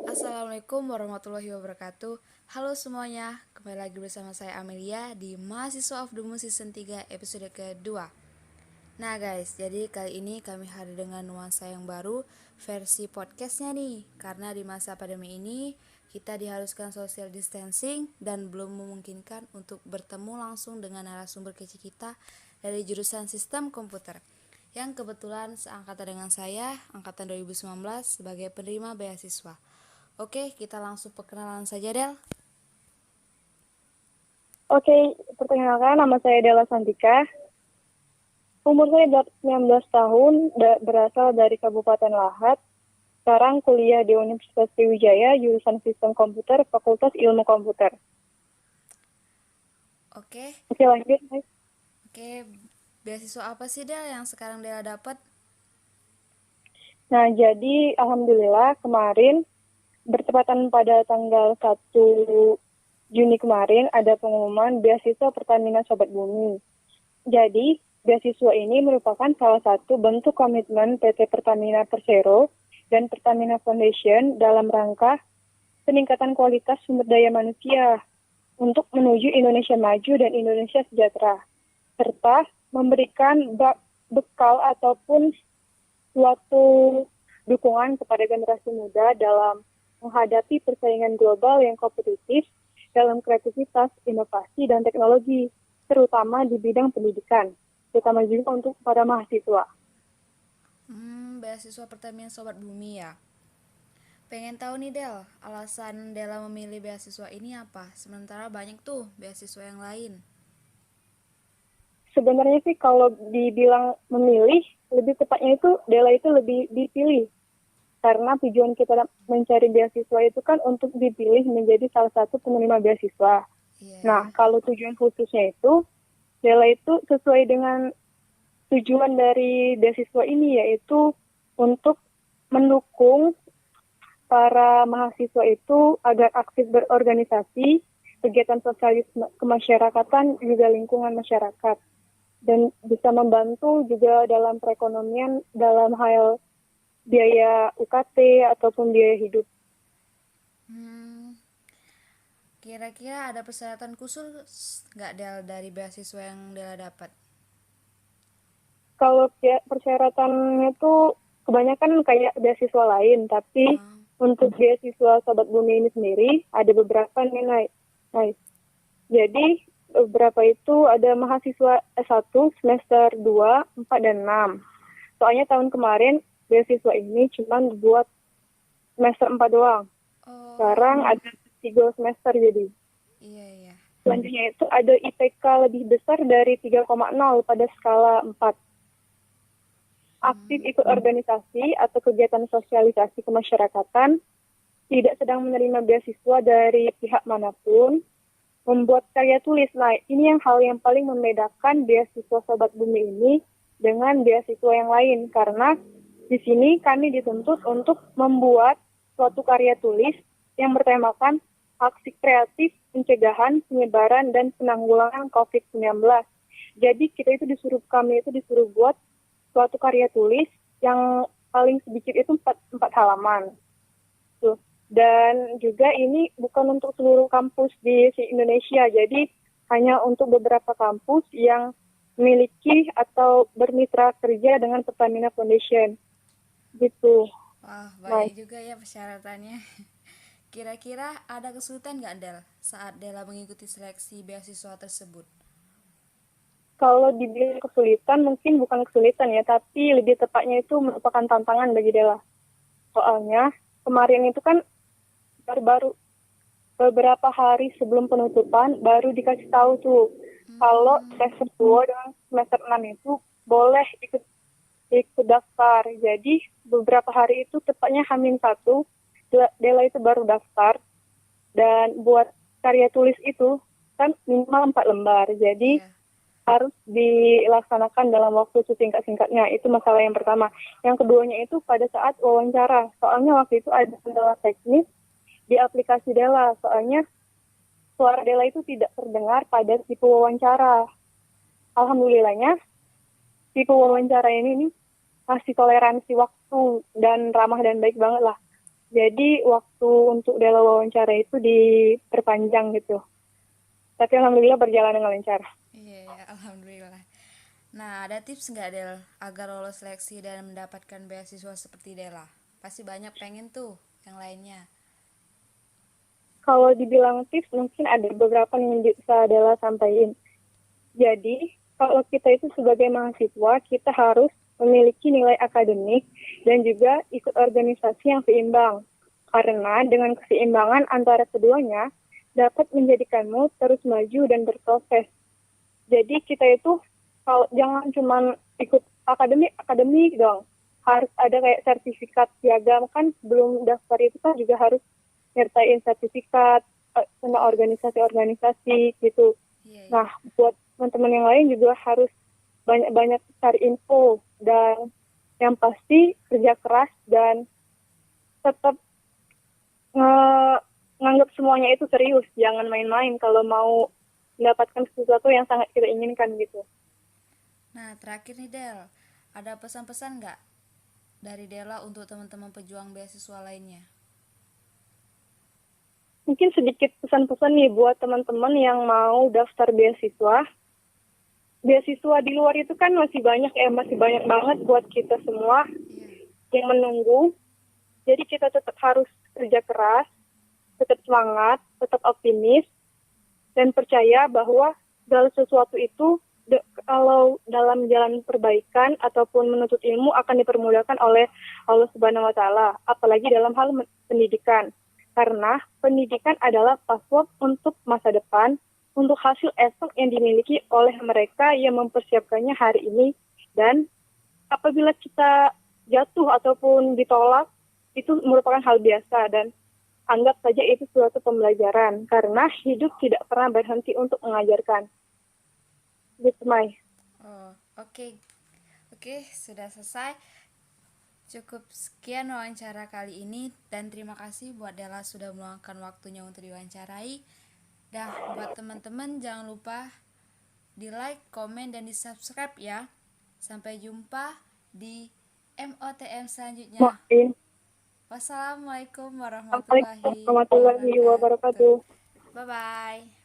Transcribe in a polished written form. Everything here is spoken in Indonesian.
Assalamualaikum warahmatullahi wabarakatuh. Halo semuanya, kembali lagi bersama saya Amelia di Mahasiswa of the Moon Season 3 episode kedua. Nah guys, jadi kali ini kami hadir dengan nuansa yang baru versi podcastnya nih. Karena di masa pandemi ini kita diharuskan social distancing dan belum memungkinkan untuk bertemu langsung dengan narasumber kece kita dari jurusan sistem komputer yang kebetulan seangkatan dengan saya, angkatan 2019 sebagai penerima beasiswa. Oke, kita langsung perkenalan saja, Del. Oke, perkenalkan nama saya Della Santika. Umur saya 19 tahun, berasal dari Kabupaten Lahat. Sekarang kuliah di Universitas Sriwijaya, jurusan Sistem Komputer, Fakultas Ilmu Komputer. Oke, Oke, lanjut. oke. Beasiswa apa sih, Del, yang sekarang Dela dapat? Nah, jadi alhamdulillah kemarin bertepatan pada tanggal 1 Juni kemarin ada pengumuman beasiswa Pertamina Sobat Bumi. Jadi, beasiswa ini merupakan salah satu bentuk komitmen PT Pertamina Persero dan Pertamina Foundation dalam rangka peningkatan kualitas sumber daya manusia untuk menuju Indonesia maju dan Indonesia sejahtera, serta memberikan bekal ataupun suatu dukungan kepada generasi muda dalam menghadapi persaingan global yang kompetitif dalam kreativitas, inovasi, dan teknologi, terutama di bidang pendidikan, terutama juga untuk para mahasiswa. Beasiswa Pertamina Sobat Bumi ya. Pengen tahu nih, Del, alasan Dela memilih beasiswa ini apa? Sementara banyak tuh beasiswa yang lain. Sebenarnya sih kalau dibilang memilih, lebih tepatnya itu Dela itu lebih dipilih. Karena tujuan kita mencari beasiswa itu kan untuk dipilih menjadi salah satu penerima beasiswa. Iya, Nah, iya. kalau tujuan khususnya itu, Dela itu sesuai dengan tujuan dari beasiswa ini, yaitu untuk mendukung para mahasiswa itu agar aktif berorganisasi, kegiatan sosialis kemasyarakatan, juga lingkungan masyarakat. Dan bisa membantu juga dalam perekonomian, dalam hal biaya UKT ataupun biaya hidup. Hmm, Kira-kira ada persyaratan khusus nggak, Del, dari beasiswa yang Dela dapat? Kalau persyaratannya tuh kebanyakan kayak beasiswa lain, tapi Ah, untuk beasiswa Sobat Bumi ini sendiri ada beberapa nilai. Nah, jadi beberapa itu ada mahasiswa S1 semester 2, 4, dan 6. Soalnya tahun kemarin beasiswa ini cuma buat semester 4 doang. oh, Sekarang ada 3 semester jadi. iya, iya. Selanjutnya itu ada IPK lebih besar dari 3,0 pada skala 4. Aktif ikut organisasi atau kegiatan sosialisasi kemasyarakatan, tidak sedang menerima beasiswa dari pihak manapun, membuat karya tulis. Nah, ini hal yang paling membedakan beasiswa Sobat Bumi ini dengan beasiswa yang lain, karena di sini kami dituntut untuk membuat suatu karya tulis yang bertemakan aksi kreatif pencegahan, penyebaran, dan penanggulangan COVID-19. Jadi kami itu disuruh buat suatu karya tulis yang paling sedikit itu 4 halaman. Tuh. Dan juga ini bukan untuk seluruh kampus di Indonesia, jadi hanya untuk beberapa kampus yang memiliki atau bermitra kerja dengan Pertamina Foundation. Gitu. Wah, Nah, banyak juga ya persyaratannya. Kira-kira ada kesulitan nggak, Del, saat Dela mengikuti seleksi beasiswa tersebut? kalau dibilang kesulitan, mungkin bukan kesulitan ya, tapi lebih tepatnya itu merupakan tantangan bagi Della. Soalnya kemarin itu kan baru-baru beberapa hari sebelum penutupan baru dikasih tahu tuh kalau semester 2 dan semester 6 itu boleh ikut daftar. Jadi beberapa hari itu tepatnya H-1 Dela itu baru daftar, dan buat karya tulis itu kan minimal 4 lembar. Jadi Iya. harus dilaksanakan dalam waktu sesingkat-singkatnya. Itu masalah yang pertama. Yang keduanya itu pada saat wawancara. Soalnya waktu itu ada kendala teknis di aplikasi Dela. Soalnya suara Dela itu tidak terdengar pada tipe wawancara. Alhamdulillahnya, tipe wawancara ini masih toleransi waktu dan ramah dan baik banget lah. Jadi waktu untuk Dela wawancara itu diperpanjang gitu. Tapi alhamdulillah berjalan dengan lancar. Iya, ya, alhamdulillah. Nah, ada tips nggak Del agar lolos seleksi dan mendapatkan beasiswa seperti Dela? Pasti banyak pengen tuh yang lainnya. Kalau dibilang tips mungkin ada beberapa yang bisa Dela sampaikan. Jadi, kalau kita itu sebagai mahasiswa, kita harus memiliki nilai akademik dan juga ikut organisasi yang seimbang. Karena dengan keseimbangan antara keduanya dapat menjadikanmu terus maju dan berproses. Jadi kita itu kalau jangan cuma ikut akademik dong. Harus ada kayak sertifikat piagam kan sebelum daftar itu kan juga harus nyertain sertifikat sama organisasi-organisasi gitu. Iya, iya. Nah, buat teman-teman yang lain juga harus banyak-banyak cari info dan yang pasti kerja keras dan tetap nganggap semuanya itu serius. Jangan main-main kalau mau mendapatkan sesuatu yang sangat kita inginkan gitu. Nah, terakhir nih Del, ada pesan-pesan nggak dari Dela untuk teman-teman pejuang beasiswa lainnya? Mungkin sedikit pesan-pesan nih buat teman-teman yang mau daftar beasiswa. Beasiswa di luar itu kan masih banyak banget buat kita semua Iya. yang menunggu. Jadi kita tetap harus kerja keras, tetap semangat, tetap optimis, dan percaya bahwa segala sesuatu itu kalau dalam jalan perbaikan ataupun menuntut ilmu akan dipermudahkan oleh Allah Subhanahu wa taala, apalagi dalam hal pendidikan. Karena pendidikan adalah password untuk masa depan, untuk hasil esok yang dimiliki oleh mereka yang mempersiapkannya hari ini. Dan apabila kita jatuh ataupun ditolak, itu merupakan hal biasa dan anggap saja itu suatu pembelajaran karena hidup tidak pernah berhenti untuk mengajarkan. Gitu, Mai. Oh, oke. Oke, sudah selesai. Cukup sekian wawancara kali ini dan terima kasih buat Della sudah meluangkan waktunya untuk diwawancarai. Dah, buat teman-teman jangan lupa di like, komen, dan di subscribe ya. Sampai jumpa di MOTM selanjutnya. Maafin. Wassalamualaikum Assalamualaikum warahmatullahi warahmatullahi wabarakatuh. wabarakatuh. Bye bye.